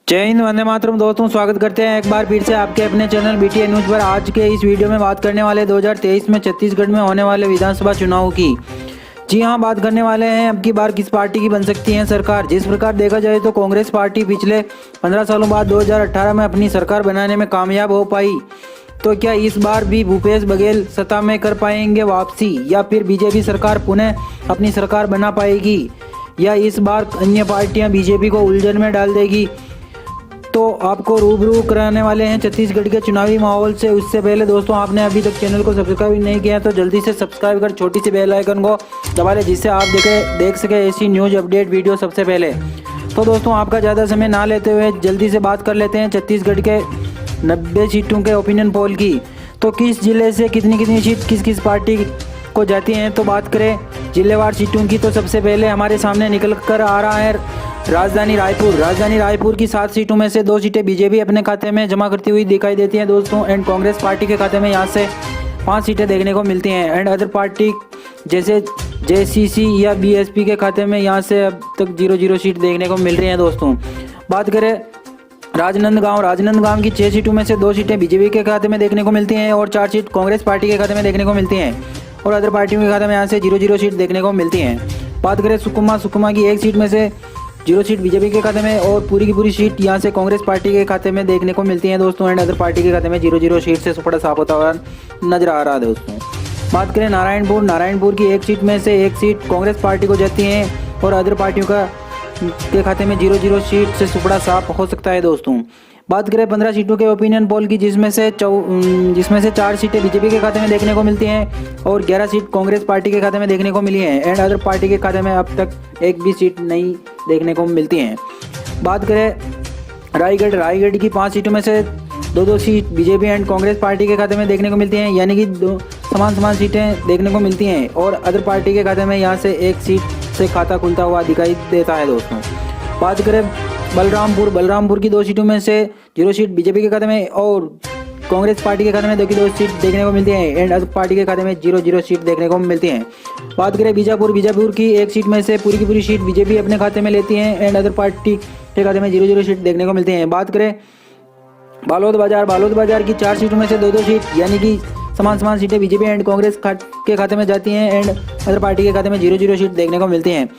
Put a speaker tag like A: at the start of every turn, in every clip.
A: जय हिंद, वंदे मातरम। दोस्तों स्वागत करते हैं एक बार फिर से आपके अपने चैनल BTN न्यूज पर। आज के इस वीडियो में बात करने वाले 2023 में छत्तीसगढ़ में होने वाले विधानसभा चुनाव की। जी हां, बात करने वाले हैं अब की बार किस पार्टी की बन सकती है सरकार। जिस प्रकार देखा जाए तो कांग्रेस पार्टी पिछले 15 सालों बाद 2018 में अपनी सरकार बनाने में कामयाब हो पाई, तो क्या इस बार भी भूपेश बघेल सत्ता में कर पाएंगे वापसी, या फिर बीजेपी सरकार पुनः अपनी सरकार बना पाएगी, या इस बार अन्य पार्टियां बीजेपी को उलझन में डाल देगी। तो आपको रूबरू कराने वाले हैं छत्तीसगढ़ के चुनावी माहौल से। उससे पहले दोस्तों, आपने अभी तक चैनल को सब्सक्राइब नहीं किया तो जल्दी से सब्सक्राइब कर छोटी सी बेल आइकन को दबा लें, जिससे आप देख सके ऐसी न्यूज अपडेट वीडियो सबसे पहले। तो दोस्तों, आपका ज़्यादा समय ना लेते हुए जल्दी से बात कर लेते हैं छत्तीसगढ़ के 90 सीटों के ओपिनियन पोल की। तो किस जिले से कितनी सीट किस किस पार्टी को जाती हैं। तो बात करें जिलेवार सीटों की, तो सबसे पहले हमारे सामने निकल कर आ रहा है राजधानी रायपुर की 7 सीटों में से 2 सीटें बीजेपी अपने खाते में जमा करती हुई दिखाई देती हैं दोस्तों। एंड कांग्रेस पार्टी के खाते में यहाँ से 5 सीटें देखने को मिलती हैं। एंड अदर पार्टी जैसे JCC या BSP के खाते में यहाँ से अब तक 0-0 सीट देखने को मिल रही हैं दोस्तों। बात करें राजनांदगांव की 6 सीटों में से 2 सीटें बीजेपी के खाते में देखने को मिलती हैं और 4 सीट कांग्रेस पार्टी के खाते में देखने को मिलती हैं और अदर पार्टियों के खाते में यहाँ से 0-0 सीट देखने को मिलती हैं। बात करें सुकमा की 1 सीट में से 0 सीट बीजेपी के खाते में और पूरी की पूरी सीट यहाँ से कांग्रेस पार्टी के खाते में देखने को मिलती हैं दोस्तों। एंड अदर पार्टी के खाते में 0-0 सीट से सुपड़ा साफ होता हुआ नजर आ रहा है दोस्तों। बात करें नारायणपुर की 1 सीट में से 1 सीट कांग्रेस पार्टी को जाती है और अदर पार्टियों के खाते में 0-0 सीट से सुपड़ा साफ हो सकता है दोस्तों। बात करें 15 सीटों के ओपिनियन पोल की, जिसमें से 4 सीटें बीजेपी के खाते में देखने को मिलती हैं और 11 सीट कांग्रेस पार्टी के खाते में देखने को मिली हैं। एंड अदर पार्टी के खाते में अब तक एक भी सीट नहीं देखने को मिलती हैं। बात करें रायगढ़ की 5 सीटों में से 2-2 seat BJP and Congress party के खाते में देखने को मिलती हैं, यानी कि समान सीटें देखने को मिलती हैं और अदर पार्टी के खाते में यहाँ से 1 सीट से खाता खुलता हुआ दिखाई देता है दोस्तों। बात करें बलरामपुर की 2 सीटों में से 0 सीट बीजेपी के खाते में और कांग्रेस पार्टी के खाते में 2 सीट देखने को मिलती हैं एंड अदर पार्टी के खाते में 0-0 सीट देखने को मिलती हैं। बात करें बीजापुर की 1 सीट में से पूरी की पूरी सीट बीजेपी अपने खाते में लेती हैं एंड अदर पार्टी के खाते में 0-0 सीट देखने को मिलती हैं। बात करें बालोद बाजार की 4 सीटों में से 2-2 सीट, यानी कि समान सीटें बीजेपी एंड कांग्रेस के खाते में जाती हैं एंड अदर पार्टी के खाते में 0-0 सीट देखने को मिलती हैं।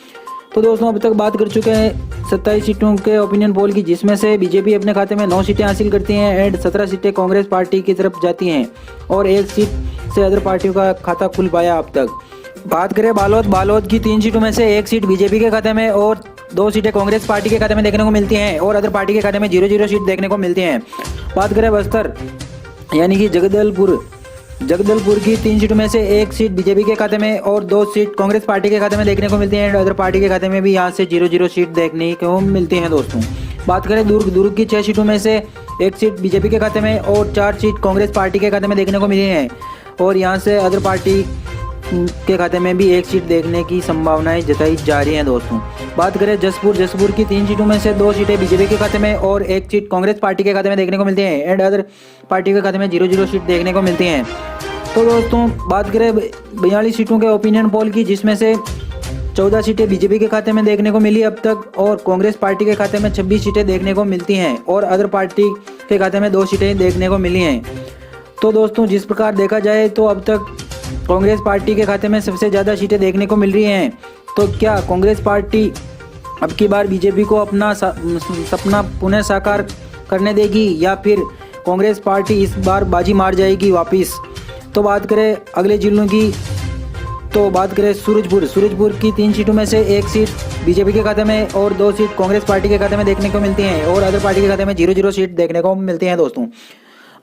A: तो दोस्तों, अब तक बात कर चुके हैं 27 सीटों के ओपिनियन पोल की, जिसमें से बीजेपी अपने खाते में 9 सीटें हासिल करती हैं एंड 17 सीटें कांग्रेस पार्टी की तरफ जाती हैं और 1 सीट से अदर पार्टियों का खाता खुल पाया अब तक। बात करें बालोद की 3 सीटों में से 1 सीट बीजेपी के खाते में और 2 सीटें कांग्रेस पार्टी के खाते में देखने को मिलती हैं और अदर पार्टी के खाते में 0-0 सीट देखने को मिलती हैं। बात करें बस्तर यानी कि जगदलपुर की 3 सीटों में से 1 सीट बीजेपी के खाते में और 2 सीट कांग्रेस पार्टी के खाते में देखने को मिलती हैं। अदर पार्टी के खाते में भी यहाँ से 0-0 सीट देखने को मिलती हैं दोस्तों। बात करें दुर्ग की 6 सीटों में से 1 सीट बीजेपी के खाते में और 4 सीट कांग्रेस पार्टी के खाते में देखने को मिली हैं और यहाँ से अदर पार्टी के खाते में भी 1 सीट देखने की संभावनाएं जताई जा रही हैं दोस्तों। बात करें जसपुर की 3 सीटों में से 2 सीटें बीजेपी के खाते में और 1 सीट कांग्रेस पार्टी के खाते में देखने को मिलती हैं एंड अदर पार्टी के खाते में 0-0 सीट देखने को मिलती हैं। तो दोस्तों, बात करें 42 सीटों के ओपिनियन पोल की, जिसमें से 14 सीटें बीजेपी के खाते में देखने को मिली अब तक और कांग्रेस पार्टी के खाते में 26 सीटें देखने को मिलती हैं और अदर पार्टी के खाते में 2 सीटें देखने को मिली हैं। तो दोस्तों, जिस प्रकार देखा जाए तो अब तक कांग्रेस पार्टी के खाते में सबसे ज़्यादा सीटें देखने को मिल रही हैं। तो क्या कांग्रेस पार्टी अब की बार बीजेपी को अपना सपना पुनः साकार करने देगी, या फिर कांग्रेस पार्टी इस बार बाजी मार जाएगी वापिस। तो बात करें अगले जिलों की, तो बात करें सूरजपुर की 3 सीटों में से 1 सीट बीजेपी के खाते में और 2 सीट कांग्रेस पार्टी के खाते में देखने को मिलती हैं और अदर पार्टी के खाते में 0-0 सीट देखने को मिलती हैं दोस्तों।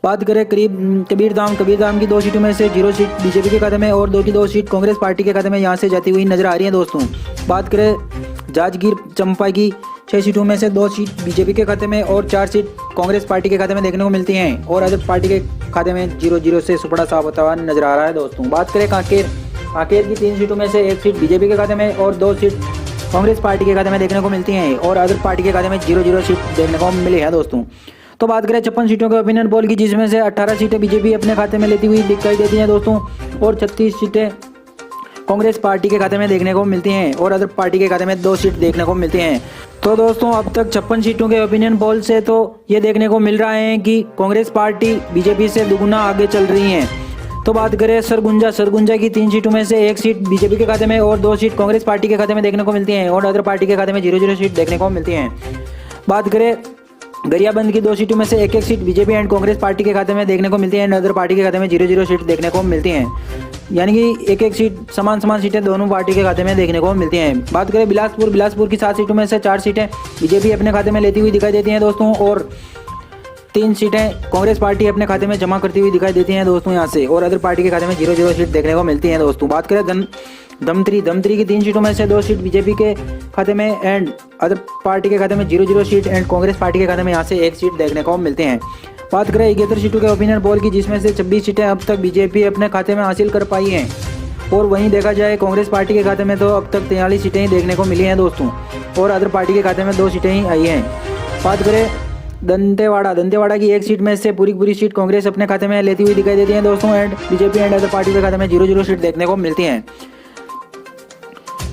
A: बात करें कबीरधाम की 2 सीटों में से 0 सीट बीजेपी के खाते में और 2 सीट कांग्रेस पार्टी के खाते में यहाँ से जाती हुई नजर आ रही है दोस्तों। बात करें जांजगीर चंपा की 6 सीटों में से 2 सीट बीजेपी के खाते में और 4 सीट कांग्रेस पार्टी के खाते में देखने को मिलती हैं और अदर पार्टी के खाते में 0-0 से सुपड़ा साफ होता हुआ नजर आ रहा है दोस्तों। बात करें कांकेर की 3 सीटों में से 1 सीट बीजेपी के खाते में और 2 सीट कांग्रेस पार्टी के खाते में देखने को मिलती हैं और अदर पार्टी के खाते में 0-0 सीट देखने को मिली है दोस्तों। तो बात करें 56 सीटों के ओपिनियन पोल की, जिसमें से 18 सीटें बीजेपी अपने खाते में लेती हुई दिखाई देती हैं दोस्तों और 36 सीटें कांग्रेस पार्टी के खाते में देखने को मिलती हैं और अदर पार्टी के खाते में 2 सीट देखने को मिलती हैं। तो दोस्तों अब तक 56 सीटों के ओपिनियन पोल से तो ये देखने को मिल रहा है कि कांग्रेस पार्टी बीजेपी से दुगुना आगे चल रही है। तो बात करें सरगुंजा की 3 सीटों में से 1 सीट बीजेपी के खाते में और 2 सीट कांग्रेस पार्टी के खाते में देखने को मिलती हैं और अदर पार्टी के खाते में 0-0 सीट देखने को मिलती हैं। बात करें गरियाबंद की 2 सीटों में से 1-1 seat BJP and Congress party के खाते में देखने को मिलती है एंड अदर पार्टी के खाते में 0-0 सीट देखने को मिलती हैं, यानी कि 1-1 सीट समान सीटें दोनों पार्टी के खाते में देखने को मिलती हैं। बात करें बिलासपुर की 7 सीटों में से 4 सीटें बीजेपी अपने खाते में लेती हुई दिखाई देती हैं दोस्तों और 3 सीटें कांग्रेस पार्टी अपने खाते में जमा करती हुई दिखाई देती हैं दोस्तों यहाँ से और अदर पार्टी के खाते में 0-0 सीट देखने को मिलती हैं दोस्तों। बात करें धमतरी की 3 सीटों में से 2 सीट बीजेपी के खाते में एंड अदर पार्टी के खाते में 0-0 सीट एंड कांग्रेस पार्टी के खाते में यहाँ से 1 सीट देखने को मिलते हैं। बात करें 71 सीटों के ओपिनियन पोल की, जिसमें से 26 सीटें अब तक बीजेपी अपने खाते में हासिल कर पाई हैं और वहीं देखा जाए कांग्रेस पार्टी के खाते में तो अब तक 43 सीटें ही देखने को मिली हैं दोस्तों और अदर पार्टी के खाते में 2 सीटें ही आई हैं। बात करें दंतेवाड़ा की 1 सीट में से पूरी सीट कांग्रेस अपने खाते में लेती हुई दिखाई देती है दोस्तों and BJP and other party के खाते में 0-0 सीट देखने को मिलती हैं।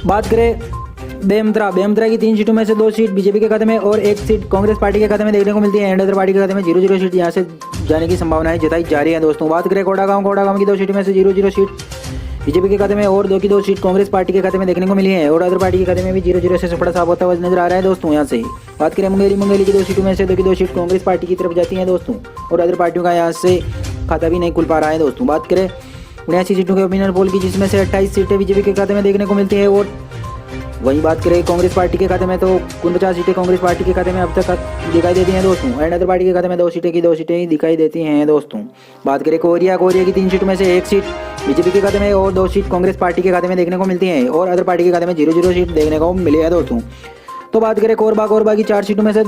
A: बात करें बेमतरा की 3 सीटों में से 2 सीट बीजेपी के खाते में और 1 सीट कांग्रेस पार्टी के खाते में देखने को मिलती है एंड अदर पार्टी के खाते में 0-0 सीट यहाँ से जाने की संभावनाएं जताई जा रही है दोस्तों। बात करें कोड़ागांव की 2 सीटों में से 0-0 सीट बीजेपी के खाते में और 2 की 2 सीट कांग्रेस पार्टी के खाते में देखने को मिली है और अदर पार्टी के खाते में भी 0-0 से सफड़ा साफ होता हुआ नजर आ रहा है दोस्तों यहाँ से। बात करें मुंगेली की 2 सीटों में से 2 की 2 सीट कांग्रेस पार्टी की तरफ जाती है दोस्तों और अदर पार्टियों का यहाँ से खाता भी नहीं खुल पा रहा है दोस्तों। बात करें 79 सीटों के ओपिनियन पोल की, जिसमें से 28 सीटें बीजेपी के खाते में देखने को मिलती है और वहीं बात करें कांग्रेस पार्टी के खाते में तो 49 सीटें कांग्रेस पार्टी के खाते में अब तक दिखाई देती हैं दोस्तों एंड अदर पार्टी के खाते में 2 सीटें ही दिखाई देती हैं दोस्तों। बात करें कोरिया की 3 सीटों में से 1 सीट बीजेपी के खाते में और 2 सीट कांग्रेस पार्टी के खाते में देखने को मिलती हैं और अदर पार्टी के खाते में 0-0 सीट देखने को मिली है दोस्तों। तो बात करें कोरबा की 4 सीटों में से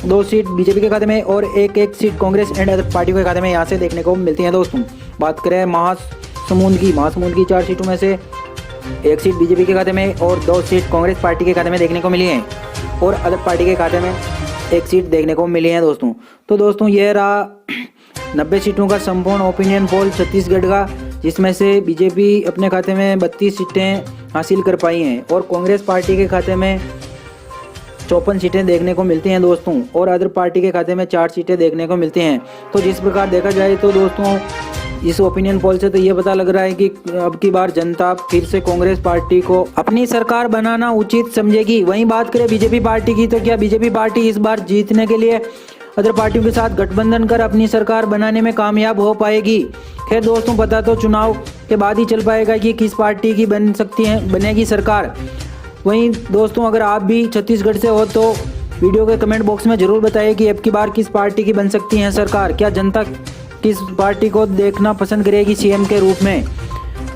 A: 2 सीट बीजेपी के खाते में और 1-1 seat Congress and other party के खाते में यहाँ से देखने को मिलती है दोस्तों। बात करें महासमुंद की 4 सीटों में से 1 सीट बीजेपी के खाते में और 2 सीट कांग्रेस पार्टी के खाते में देखने को मिली हैं और अदर पार्टी के खाते में 1 सीट देखने को मिली है दोस्तों। तो दोस्तों यह रहा 90 सीटों का संपूर्ण ओपिनियन पोल छत्तीसगढ़ का, जिसमें से बीजेपी अपने खाते में 32 सीटें हासिल कर पाई हैं और कांग्रेस पार्टी के खाते में 54 सीटें देखने को मिलती हैं दोस्तों और अदर पार्टी के खाते में 4 सीटें देखने को मिलती हैं। तो जिस प्रकार देखा जाए तो दोस्तों इस ओपिनियन पोल से तो ये पता लग रहा है कि अब की बार जनता फिर से कांग्रेस पार्टी को अपनी सरकार बनाना उचित समझेगी। वहीं बात करें बीजेपी पार्टी की, तो क्या बीजेपी पार्टी इस बार जीतने के लिए अदर पार्टियों के साथ गठबंधन कर अपनी सरकार बनाने में कामयाब हो पाएगी? खैर दोस्तों, पता तो चुनाव के बाद ही चल पाएगा कि किस पार्टी की बनेगी सरकार। वहीं दोस्तों, अगर आप भी छत्तीसगढ़ से हो तो वीडियो के कमेंट बॉक्स में जरूर बताइए कि अब की बार किस पार्टी की बन सकती है सरकार। क्या जनता किस पार्टी को देखना पसंद करेगी सीएम के रूप में?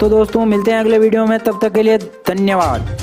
A: तो दोस्तों मिलते हैं अगले वीडियो में, तब तक के लिए धन्यवाद।